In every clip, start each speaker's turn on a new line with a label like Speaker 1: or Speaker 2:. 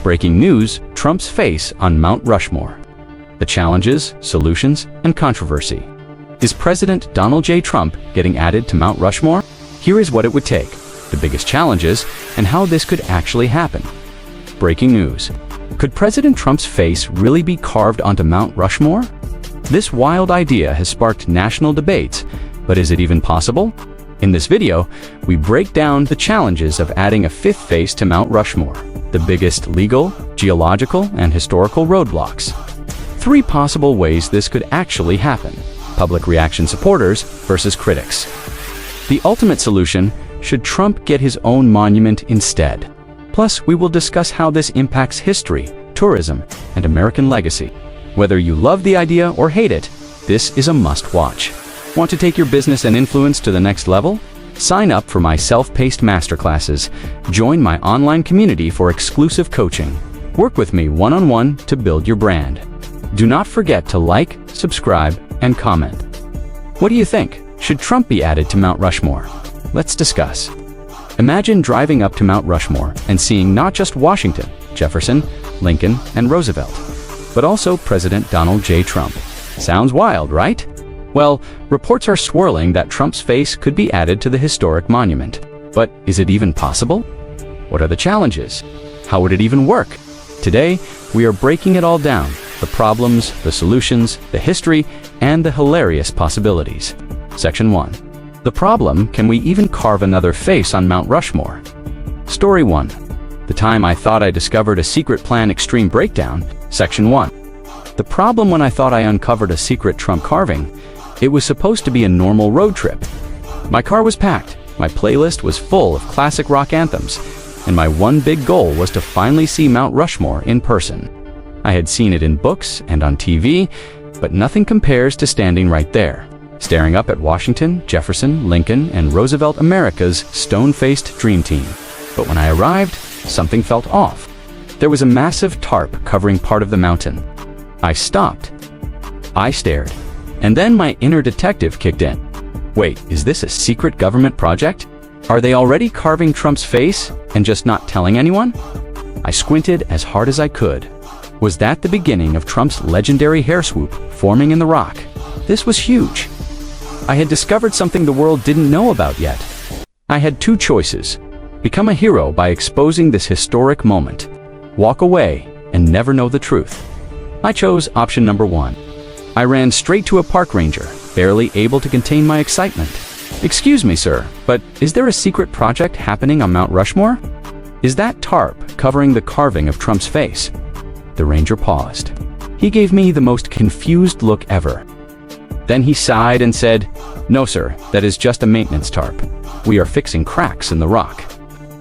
Speaker 1: Breaking news: Trump's face on Mount Rushmore. The challenges, solutions, and controversy. Is President Donald J. Trump getting added to Mount Rushmore? Here is what it would take, the biggest challenges, and how this could actually happen. Breaking news: could President Trump's face really be carved onto Mount Rushmore? This wild idea has sparked national debates, but is it even possible? In this video, we break down the challenges of adding a fifth face to Mount Rushmore, the biggest legal, geological, and historical roadblocks. 3 possible ways this could actually happen: public reaction supporters versus critics. The ultimate solution: should Trump get his own monument instead? Plus, we will discuss how this impacts history, tourism, and American legacy. Whether you love the idea or hate it, this is a must-watch. Want to take your business and influence to the next level? Sign up for my self-paced masterclasses. Join my online community for exclusive coaching. Work with me one-on-one to build your brand. Do not forget to like, subscribe, and comment. What do you think? Should Trump be added to Mount Rushmore? Let's discuss. Imagine driving up to Mount Rushmore and seeing not just Washington, Jefferson, Lincoln, and Roosevelt, but also President Donald J. Trump. Sounds wild, right? Well, reports are swirling that Trump's face could be added to the historic monument. But is it even possible? What are the challenges? How would it even work? Today, we are breaking it all down: the problems, the solutions, the history, and the hilarious possibilities. Section 1. The problem: can we even carve another face on Mount Rushmore? Story 1. The time I thought I discovered a secret plan extreme breakdown. Section 1. The problem: when I thought I uncovered a secret Trump carving, it was supposed to be a normal road trip. My car was packed, my playlist was full of classic rock anthems, and my one big goal was to finally see Mount Rushmore in person. I had seen it in books and on TV, but nothing compares to standing right there, staring up at Washington, Jefferson, Lincoln, and Roosevelt, America's stone-faced dream team. But when I arrived, something felt off. There was a massive tarp covering part of the mountain. I stopped. I stared. And then my inner detective kicked in. Wait, is this a secret government project? Are they already carving Trump's face and just not telling anyone? I squinted as hard as I could. Was that the beginning of Trump's legendary hair swoop forming in the rock? This was huge. I had discovered something the world didn't know about yet. I had 2 choices: become a hero by exposing this historic moment, walk away and never know the truth. I chose option number 1. I ran straight to a park ranger, barely able to contain my excitement. "Excuse me, sir, but is there a secret project happening on Mount Rushmore? Is that tarp covering the carving of Trump's face?" The ranger paused. He gave me the most confused look ever. Then he sighed and said, "No, sir, that is just a maintenance tarp. We are fixing cracks in the rock."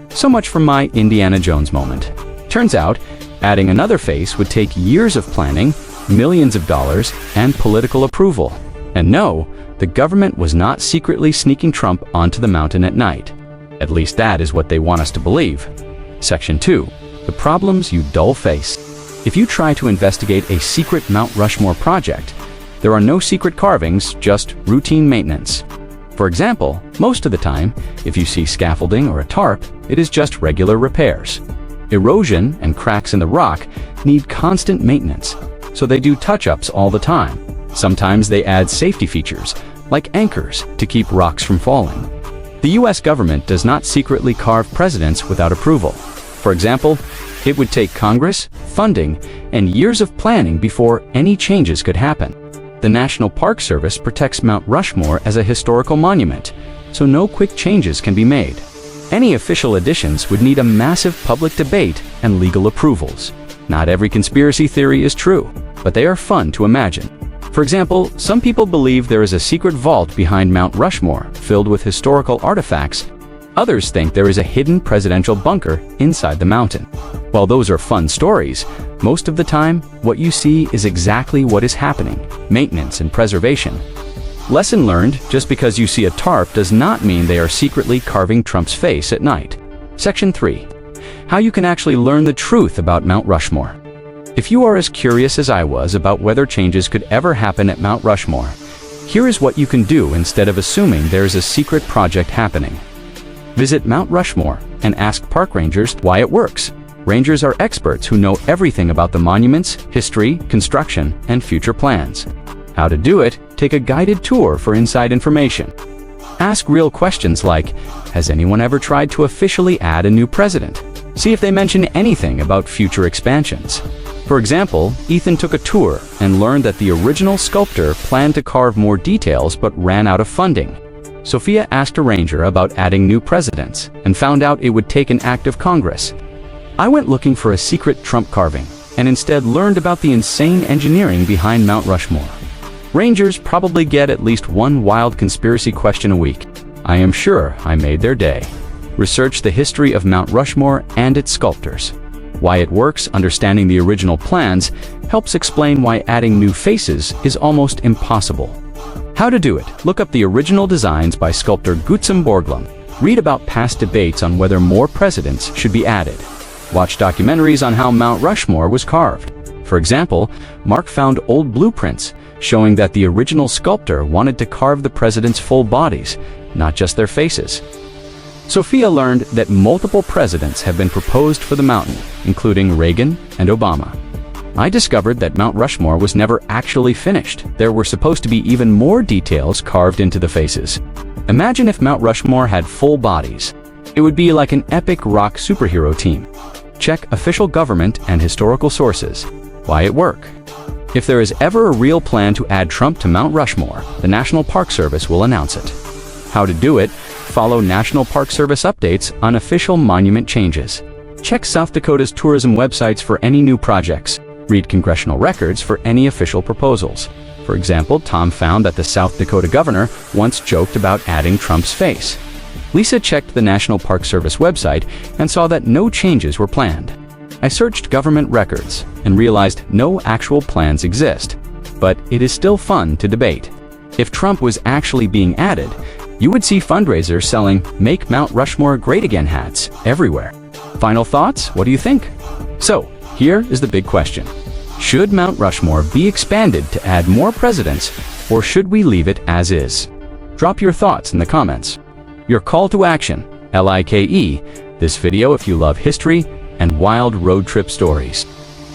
Speaker 1: So much for my Indiana Jones moment. Turns out, adding another face would take years of planning, millions of dollars, and political approval. And no, the government was not secretly sneaking Trump onto the mountain at night. At least that is what they want us to believe. Section 2. The problems you dull face. If you try to investigate a secret Mount Rushmore project, there are no secret carvings, just routine maintenance. For example, most of the time, if you see scaffolding or a tarp, it is just regular repairs. Erosion and cracks in the rock need constant maintenance, so they do touch-ups all the time. Sometimes they add safety features, like anchors, to keep rocks from falling. The US government does not secretly carve presidents without approval. For example, it would take Congress, funding, and years of planning before any changes could happen. The National Park Service protects Mount Rushmore as a historical monument, so no quick changes can be made. Any official additions would need a massive public debate and legal approvals. Not every conspiracy theory is true, but they are fun to imagine. For example, some people believe there is a secret vault behind Mount Rushmore filled with historical artifacts. Others think there is a hidden presidential bunker inside the mountain. While those are fun stories, most of the time, what you see is exactly what is happening: maintenance and preservation. Lesson learned: just because you see a tarp does not mean they are secretly carving Trump's face at night. Section 3. How you can actually learn the truth about Mount Rushmore. If you are as curious as I was about whether changes could ever happen at Mount Rushmore, here is what you can do instead of assuming there is a secret project happening. Visit Mount Rushmore and ask park rangers why it works. Rangers are experts who know everything about the monuments, history, construction, and future plans. How to do it? Take a guided tour for inside information. Ask real questions like, has anyone ever tried to officially add a new president? See if they mention anything about future expansions. For example, Ethan took a tour and learned that the original sculptor planned to carve more details but ran out of funding. Sophia asked a ranger about adding new presidents and found out it would take an act of Congress. I went looking for a secret Trump carving and instead learned about the insane engineering behind Mount Rushmore. Rangers probably get at least one wild conspiracy question a week. I am sure I made their day. Research the history of Mount Rushmore and its sculptors. Why it works, understanding the original plans, helps explain why adding new faces is almost impossible. How to do it? Look up the original designs by sculptor Gutzon Borglum. Read about past debates on whether more presidents should be added. Watch documentaries on how Mount Rushmore was carved. For example, Mark found old blueprints showing that the original sculptor wanted to carve the presidents' full bodies, not just their faces. Sophia learned that multiple presidents have been proposed for the mountain, including Reagan and Obama. I discovered that Mount Rushmore was never actually finished. There were supposed to be even more details carved into the faces. Imagine if Mount Rushmore had full bodies. It would be like an epic rock superhero team. Check official government and historical sources. Why it work? If there is ever a real plan to add Trump to Mount Rushmore, the National Park Service will announce it. How to do it? Follow National Park Service updates on official monument changes. Check South Dakota's tourism websites for any new projects. Read congressional records for any official proposals. For example, Tom found that the South Dakota governor once joked about adding Trump's face. Lisa checked the National Park Service website and saw that no changes were planned. I searched government records and realized no actual plans exist, but it is still fun to debate. If Trump was actually being added, you would see fundraisers selling Make Mount Rushmore Great Again hats everywhere. Final thoughts? What do you think? So, here is the big question. Should Mount Rushmore be expanded to add more presidents, or should we leave it as is? Drop your thoughts in the comments. Your call to action, like this video if you love history and wild road trip stories.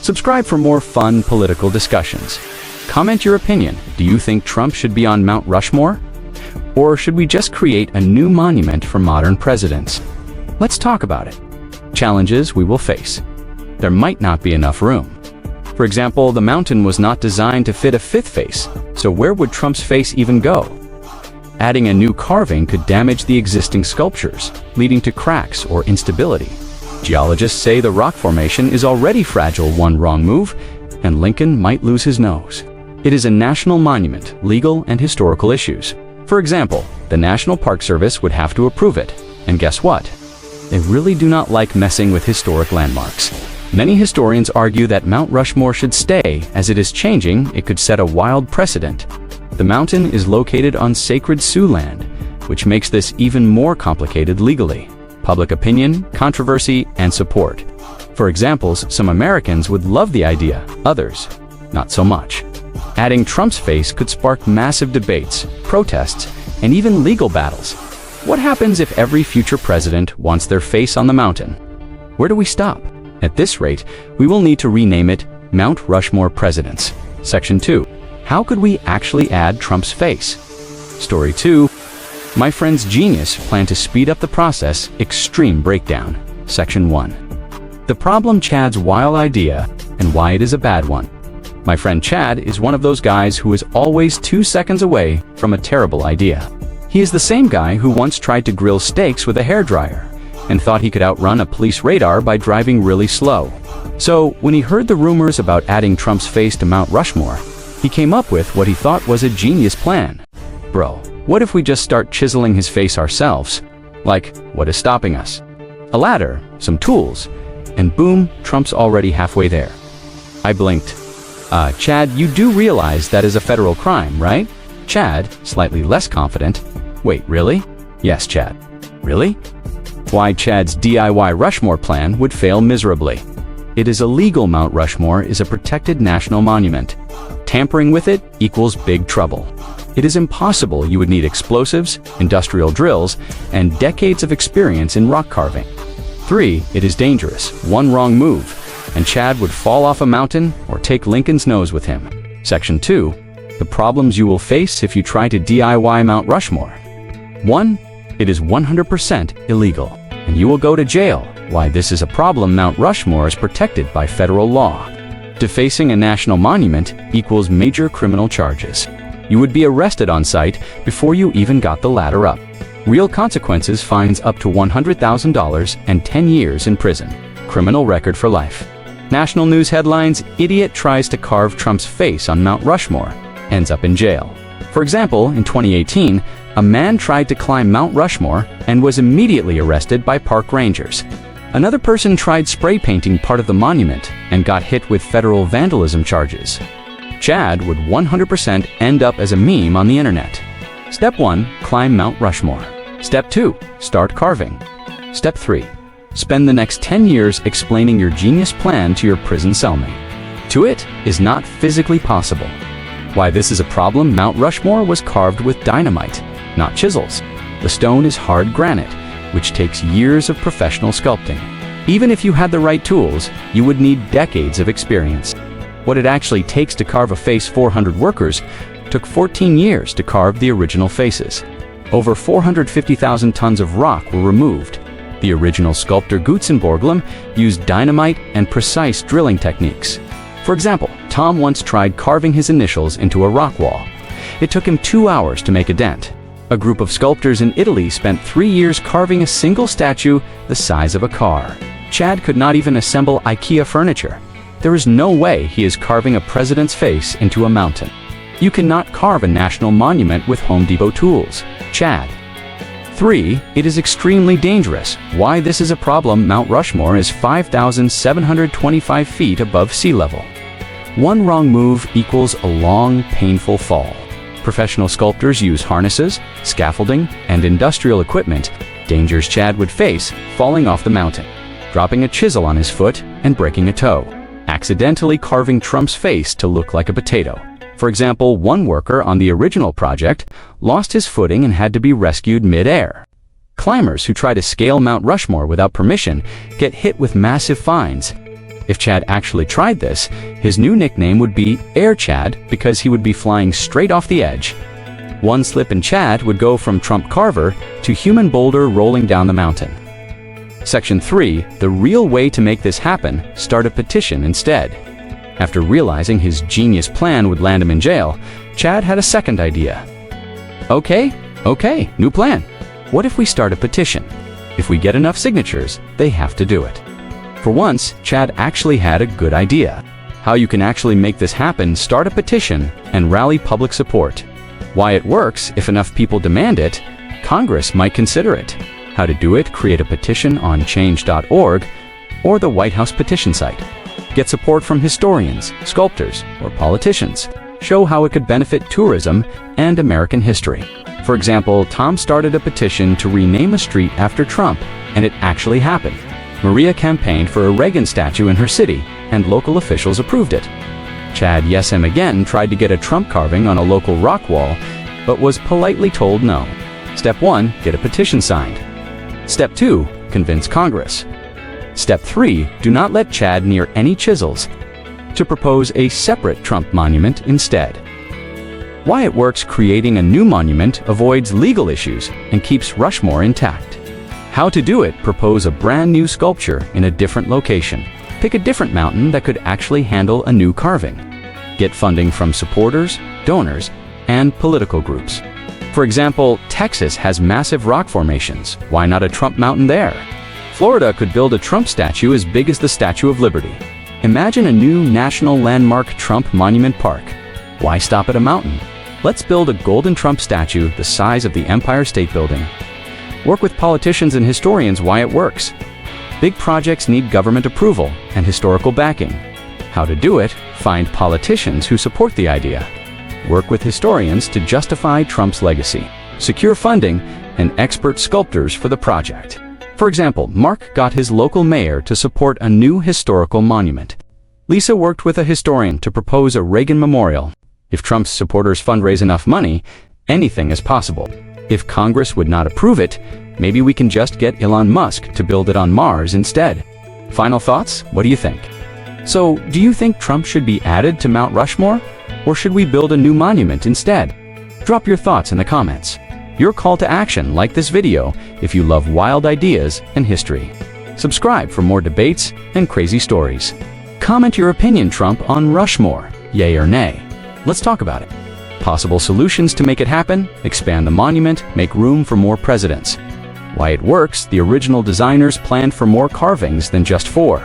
Speaker 1: Subscribe for more fun political discussions. Comment your opinion. Do you think Trump should be on Mount Rushmore? Or should we just create a new monument for modern presidents? Let's talk about it. Challenges we will face. There might not be enough room. For example, the mountain was not designed to fit a fifth face, so where would Trump's face even go? Adding a new carving could damage the existing sculptures, leading to cracks or instability. Geologists say the rock formation is already fragile. One wrong move, and Lincoln might lose his nose. It is a national monument, legal and historical issues. For example, the National Park Service would have to approve it. And guess what? They really do not like messing with historic landmarks. Many historians argue that Mount Rushmore should stay. As it is changing, it could set a wild precedent. The mountain is located on sacred Sioux land, which makes this even more complicated legally. Public opinion, controversy, and support. For examples, some Americans would love the idea, others, not so much. Adding Trump's face could spark massive debates, protests, and even legal battles. What happens if every future president wants their face on the mountain? Where do we stop? At this rate, we will need to rename it Mount Rushmore Presidents. Section 2. How could we actually add Trump's face? Story 2. My friend's genius planned to speed up the process. Extreme breakdown. Section 1. The problem, Chad's wild idea, and why it is a bad one. My friend Chad is one of those guys who is always 2 seconds away from a terrible idea. He is the same guy who once tried to grill steaks with a hairdryer and thought he could outrun a police radar by driving really slow. So, when he heard the rumors about adding Trump's face to Mount Rushmore, he came up with what he thought was a genius plan. Bro, what if we just start chiseling his face ourselves? Like, what is stopping us? A ladder, some tools, and boom, Trump's already halfway there. I blinked. Chad, you do realize that is a federal crime, right? Chad, slightly less confident. Wait, really? Yes, Chad. Really? Why Chad's DIY Rushmore plan would fail miserably. It is illegal. Mount Rushmore is a protected national monument. Tampering with it equals big trouble. It is impossible. You would need explosives, industrial drills, and decades of experience in rock carving. 3. It is dangerous. One wrong move, and Chad would fall off a mountain or take Lincoln's nose with him. Section 2. The problems you will face if you try to DIY Mount Rushmore. 1. It is 100% illegal, and you will go to jail. Why this is a problem: Mount Rushmore is protected by federal law. Defacing a national monument equals major criminal charges. You would be arrested on site before you even got the ladder up. Real consequences: fines up to $100,000 and 10 years in prison. Criminal record for life. National news headlines: Idiot tries to carve Trump's face on Mount Rushmore, ends up in jail. For example, in 2018, a man tried to climb Mount Rushmore and was immediately arrested by park rangers. Another person tried spray painting part of the monument and got hit with federal vandalism charges. Chad would 100% end up as a meme on the internet. Step 1. Climb Mount Rushmore. Step 2. Start carving. Step 3. Spend the next 10 years explaining your genius plan to your prison cellmate. To it is not physically possible. Why this is a problem: Mount Rushmore was carved with dynamite, not chisels. The stone is hard granite, which takes years of professional sculpting. Even if you had the right tools, you would need decades of experience. What it actually takes to carve a face: 400 workers took 14 years to carve the original faces. Over 450,000 tons of rock were removed. The original sculptor Gutenborglum used dynamite and precise drilling techniques. For example, Tom once tried carving his initials into a rock wall. It took him 2 hours to make a dent. A group of sculptors in Italy spent 3 years carving a single statue the size of a car. Chad could not even assemble IKEA furniture. There is no way he is carving a president's face into a mountain. You cannot carve a national monument with Home Depot tools. Chad. 3. It is extremely dangerous. Why this is a problem: Mount Rushmore is 5,725 feet above sea level. One wrong move equals a long, painful fall. Professional sculptors use harnesses, scaffolding, and industrial equipment. Dangers Chad would face: falling off the mountain, dropping a chisel on his foot and breaking a toe, accidentally carving Trump's face to look like a potato. For example, one worker on the original project lost his footing and had to be rescued mid-air. Climbers who try to scale Mount Rushmore without permission get hit with massive fines. If Chad actually tried this, his new nickname would be Air Chad because he would be flying straight off the edge. One slip and Chad would go from Trump carver to human boulder rolling down the mountain. Section 3. The real way to make this happen: start a petition instead. After realizing his genius plan would land him in jail, Chad had a second idea. Okay, new plan. What if we start a petition? If we get enough signatures, they have to do it. For once, Chad actually had a good idea. How you can actually make this happen: start a petition and rally public support. Why it works: if enough people demand it, Congress might consider it. How to do it: create a petition on change.org or the White House petition site. Get support from historians, sculptors, or politicians. Show how it could benefit tourism and American history. For example, Tom started a petition to rename a street after Trump, and it actually happened. Maria campaigned for a Reagan statue in her city, and local officials approved it. Chad, yes him again, tried to get a Trump carving on a local rock wall, but was politely told no. Step 1. Get a petition signed. Step 2. Convince Congress. Step 3. Do not let Chad near any chisels. To propose a separate Trump monument instead. Why it works: creating a new monument avoids legal issues and keeps Rushmore intact. How to do it: propose a brand new sculpture in a different location. Pick a different mountain that could actually handle a new carving. Get funding from supporters, donors, and political groups. For example, Texas has massive rock formations. Why not a Trump mountain there? Florida could build a Trump statue as big as the Statue of Liberty. Imagine a new national landmark Trump monument park. Why stop at a mountain? Let's build a golden Trump statue the size of the Empire State Building. Work with politicians and historians. Why it works. Big projects need government approval and historical backing. How to do it: find politicians who support the idea. Work with historians to justify Trump's legacy. Secure funding and expert sculptors for the project. For example, Mark got his local mayor to support a new historical monument. Lisa worked with a historian to propose a Reagan memorial. If Trump's supporters fundraise enough money, anything is possible. If Congress would not approve it, Maybe we can just get Elon Musk to build it on Mars instead. Final thoughts? What do you think? So, do you think Trump should be added to Mount Rushmore? Or should we build a new monument instead? Drop your thoughts in the comments. Your call to action, like this video if you love wild ideas and history. Subscribe for more debates and crazy stories. Comment your opinion, Trump on Rushmore, yay or nay. Let's talk about it. Possible solutions to make it happen: expand the monument, make room for more presidents. Why it works: the original designers planned for more carvings than just 4.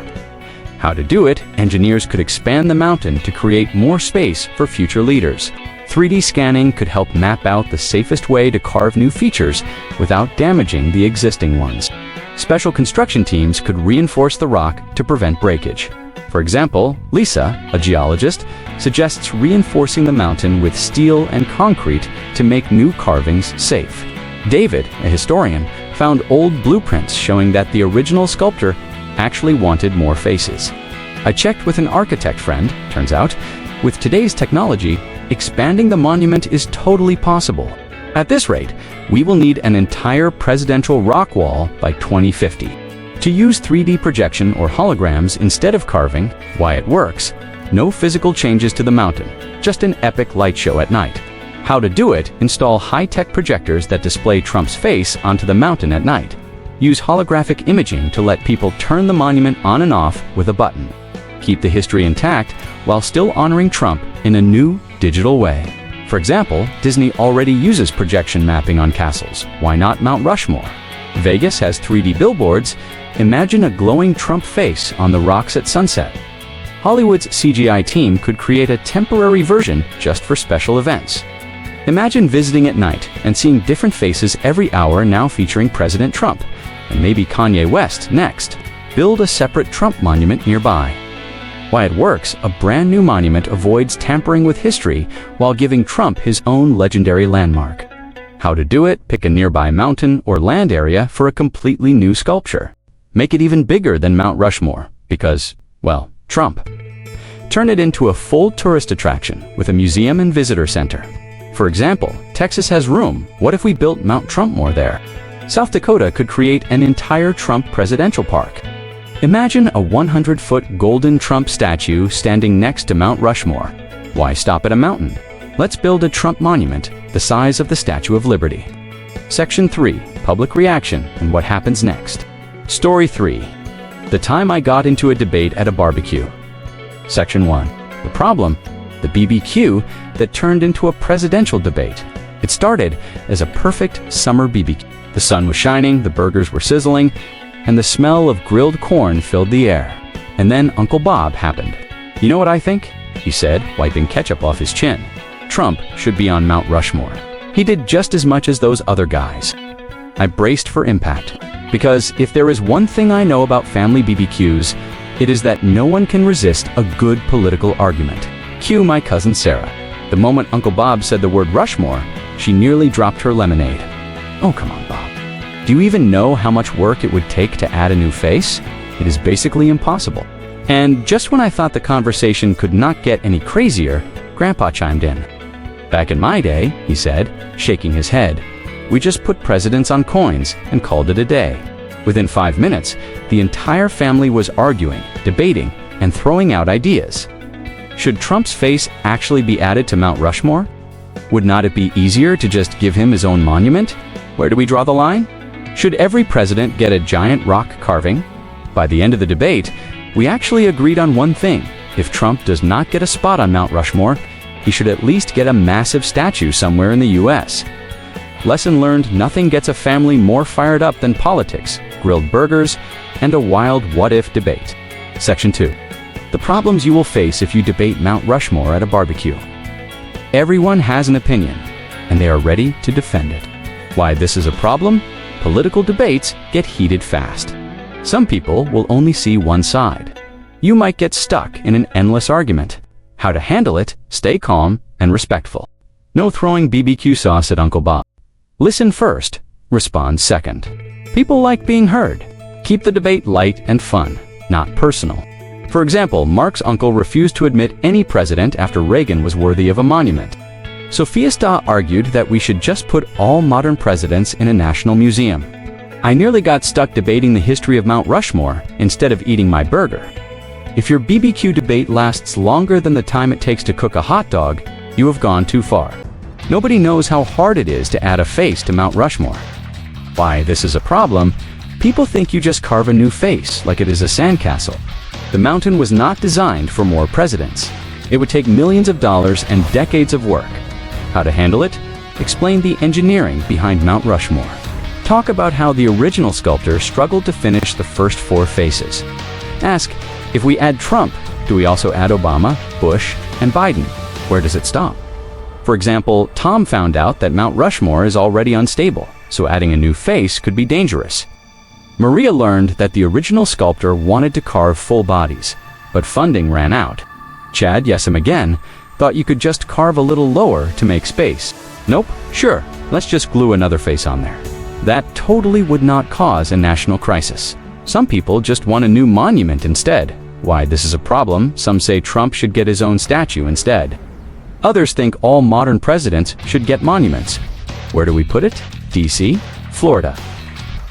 Speaker 1: How to do it: engineers could expand the mountain to create more space for future leaders. 3D scanning could help map out the safest way to carve new features without damaging the existing ones. Special construction teams could reinforce the rock to prevent breakage. For example, Lisa, a geologist, suggests reinforcing the mountain with steel and concrete to make new carvings safe. David, a historian, found old blueprints showing that the original sculptor actually wanted more faces. I checked with an architect friend. Turns out, with today's technology, expanding the monument is totally possible. At this rate, we will need an entire presidential rock wall by 2050. To use 3D projection or holograms instead of carving: why it works: no physical changes to the mountain, just an epic light show at night. How to do it: install high-tech projectors that display Trump's face onto the mountain at night. Use holographic imaging to let people turn the monument on and off with a button. Keep the history intact while still honoring Trump in a new, digital way. For example, Disney already uses projection mapping on castles. Why not Mount Rushmore? Vegas has 3D billboards. Imagine a glowing Trump face on the rocks at sunset. Hollywood's CGI team could create a temporary version just for special events. Imagine visiting at night and seeing different faces every hour, now featuring President Trump, and maybe Kanye West next. Build a separate Trump monument nearby. Why it works: a brand new monument avoids tampering with history while giving Trump his own legendary landmark. How to do it: pick a nearby mountain or land area for a completely new sculpture. Make it even bigger than Mount Rushmore, because, well, Trump. Turn it into a full tourist attraction with a museum and visitor center. For example, Texas has room. What if we built Mount Trumpmore there? South Dakota could create an entire Trump presidential park. Imagine a 100-foot golden Trump statue standing next to Mount Rushmore. Why stop at a mountain? Let's build a Trump monument the size of the Statue of Liberty. Section 3. Public reaction and what happens next. Story 3. The time I got into a debate at a barbecue. Section 1. The problem: the BBQ that turned into a presidential debate. It started as a perfect summer BBQ. The sun was shining, the burgers were sizzling, and the smell of grilled corn filled the air. And then Uncle Bob happened. "You know what I think?" he said, wiping ketchup off his chin. "Trump should be on Mount Rushmore. He did just as much as those other guys." I braced for impact, because if there is one thing I know about family BBQs, it is that no one can resist a good political argument. Cue my cousin Sarah. The moment Uncle Bob said the word Rushmore, she nearly dropped her lemonade. "Oh, come on, Bob. Do you even know how much work it would take to add a new face? It is basically impossible." And just when I thought the conversation could not get any crazier, Grandpa chimed in. "Back in my day," he said, shaking his head, "we just put presidents on coins and called it a day." Within 5 minutes, the entire family was arguing, debating, and throwing out ideas. Should Trump's face actually be added to Mount Rushmore? Would not it be easier to just give him his own monument? Where do we draw the line? Should every president get a giant rock carving? By the end of the debate, we actually agreed on one thing: if Trump does not get a spot on Mount Rushmore, he should at least get a massive statue somewhere in the US. Lesson learned: nothing gets a family more fired up than politics, grilled burgers, and a wild what-if debate. Section 2. The problems you will face if you debate Mount Rushmore at a barbecue. Everyone has an opinion, and they are ready to defend it. Why this is a problem? Political debates get heated fast. Some people will only see one side. You might get stuck in an endless argument. How to handle it: stay calm and respectful. No throwing BBQ sauce at Uncle Bob. Listen first, respond second. People like being heard. Keep the debate light and fun, not personal. For example, Mark's uncle refused to admit any president after Reagan was worthy of a monument. Sophia Sta argued that we should just put all modern presidents in a national museum. I nearly got stuck debating the history of Mount Rushmore instead of eating my burger. If your BBQ debate lasts longer than the time it takes to cook a hot dog, you have gone too far. Nobody knows how hard it is to add a face to Mount Rushmore. Why this is a problem? People think you just carve a new face like it is a sandcastle. The mountain was not designed for more presidents. It would take millions of dollars and decades of work. How to handle it? Explain the engineering behind Mount Rushmore. Talk about how the original sculptor struggled to finish the first 4 faces. Ask, if we add Trump, do we also add Obama, Bush, and Biden? Where does it stop? For example, Tom found out that Mount Rushmore is already unstable, so adding a new face could be dangerous. Maria learned that the original sculptor wanted to carve full bodies, but funding ran out. Chad, yes him again, thought you could just carve a little lower to make space. Nope, sure, let's just glue another face on there. That totally would not cause a national crisis. Some people just want a new monument instead. Why this is a problem, some say Trump should get his own statue instead. Others think all modern presidents should get monuments. Where do we put it? DC, Florida,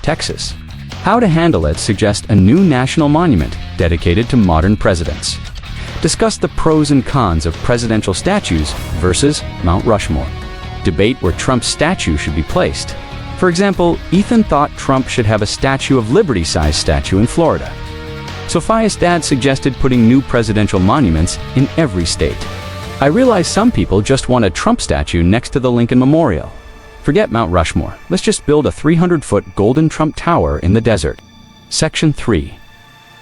Speaker 1: Texas. How to handle it suggests a new national monument dedicated to modern presidents. Discuss the pros and cons of presidential statues versus Mount Rushmore. Debate where Trump's statue should be placed. For example, Ethan thought Trump should have a Statue of Liberty-sized statue in Florida. Sophia's dad suggested putting new presidential monuments in every state. I realize some people just want a Trump statue next to the Lincoln Memorial. Forget Mount Rushmore. Let's just build a 300-foot golden Trump tower in the desert. Section 3.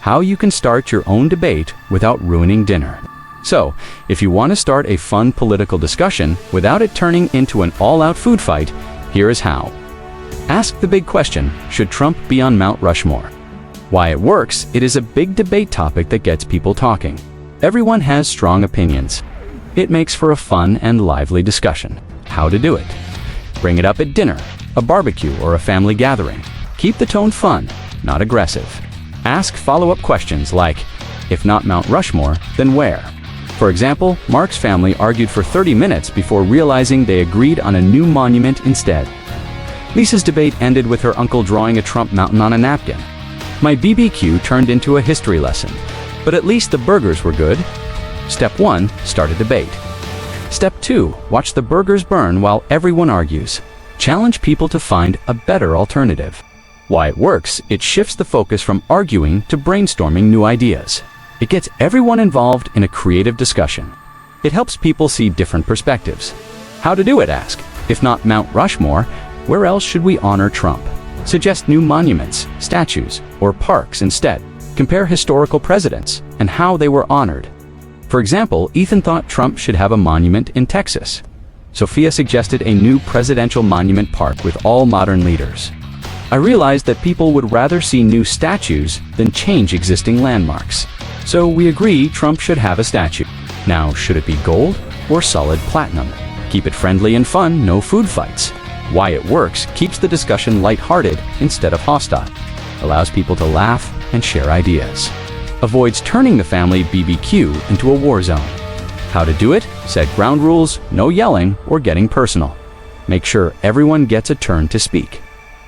Speaker 1: How you can start your own debate without ruining dinner. So, if you want to start a fun political discussion without it turning into an all-out food fight, here is how. Ask the big question, should Trump be on Mount Rushmore? Why it works, it is a big debate topic that gets people talking. Everyone has strong opinions. It makes for a fun and lively discussion. How to do it. Bring it up at dinner, a barbecue, or a family gathering. Keep the tone fun, not aggressive. Ask follow-up questions like, if not Mount Rushmore, then where? For example, Mark's family argued for 30 minutes before realizing they agreed on a new monument instead. Lisa's debate ended with her uncle drawing a Trump mountain on a napkin. My BBQ turned into a history lesson, but at least the burgers were good. Step 1, start a debate. Step 2, watch the burgers burn while everyone argues. Challenge people to find a better alternative. Why it works, it shifts the focus from arguing to brainstorming new ideas. It gets everyone involved in a creative discussion. It helps people see different perspectives. How to do it, ask. If not Mount Rushmore, where else should we honor Trump? Suggest new monuments, statues, or parks instead. Compare historical presidents and how they were honored. For example, Ethan thought Trump should have a monument in Texas. Sophia suggested a new presidential monument park with all modern leaders. I realized that people would rather see new statues than change existing landmarks. So we agree Trump should have a statue. Now, should it be gold or solid platinum? Keep it friendly and fun, no food fights. Why it works keeps the discussion lighthearted instead of hostile. Allows people to laugh and share ideas. Avoids turning the family BBQ into a war zone. How to do it? Set ground rules, no yelling or getting personal. Make sure everyone gets a turn to speak.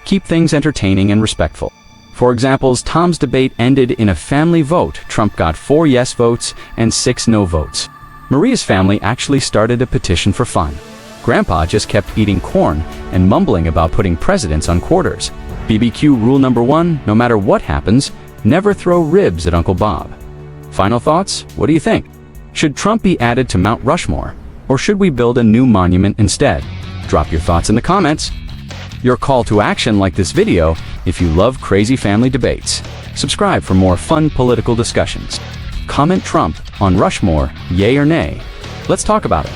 Speaker 1: Keep things entertaining and respectful. For examples, Tom's debate ended in a family vote. Trump got 4 yes votes and 6 no votes. Maria's family actually started a petition for fun. Grandpa just kept eating corn and mumbling about putting presidents on quarters. BBQ rule number 1, no matter what happens, never throw ribs at Uncle Bob. Final thoughts? What do you think? Should Trump be added to Mount Rushmore, or should we build a new monument instead? Drop your thoughts in the comments. Your call to action, like this video if you love crazy family debates. Subscribe for more fun political discussions. Comment Trump on Rushmore, yay or nay. Let's talk about it.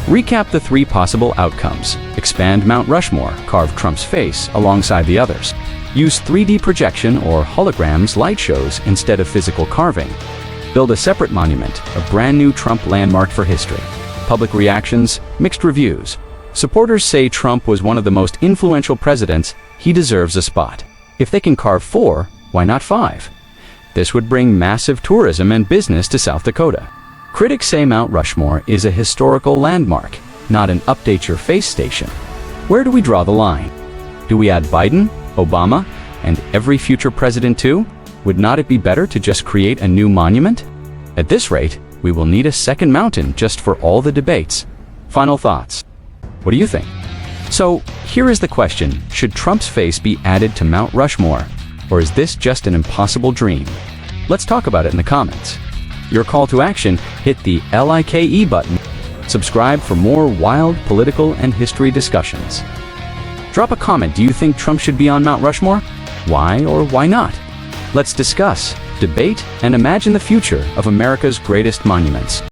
Speaker 1: Recap the 3 possible outcomes. Expand Mount Rushmore, carve Trump's face alongside the others. Use 3D projection or holograms light shows instead of physical carving. Build a separate monument, a brand new Trump landmark for history. Public reactions, mixed reviews. Supporters say Trump was one of the most influential presidents. He deserves a spot. If they can carve 4, why not 5? This would bring massive tourism and business to South Dakota. Critics say Mount Rushmore is a historical landmark, not an update your face station. Where do we draw the line? Do we add Biden, Obama, And every future president too? Would not it be better to just create a new monument? At this rate, we will need a second mountain just for all the debates. Final thoughts. What do you think? So, here is the question, should Trump's face be added to Mount Rushmore? Or is this just an impossible dream? Let's talk about it in the comments. Your call to action, hit the like button. Subscribe for more wild political and history discussions. Drop a comment, do you think Trump should be on Mount Rushmore? Why or why not? Let's discuss, debate, and imagine the future of America's greatest monuments.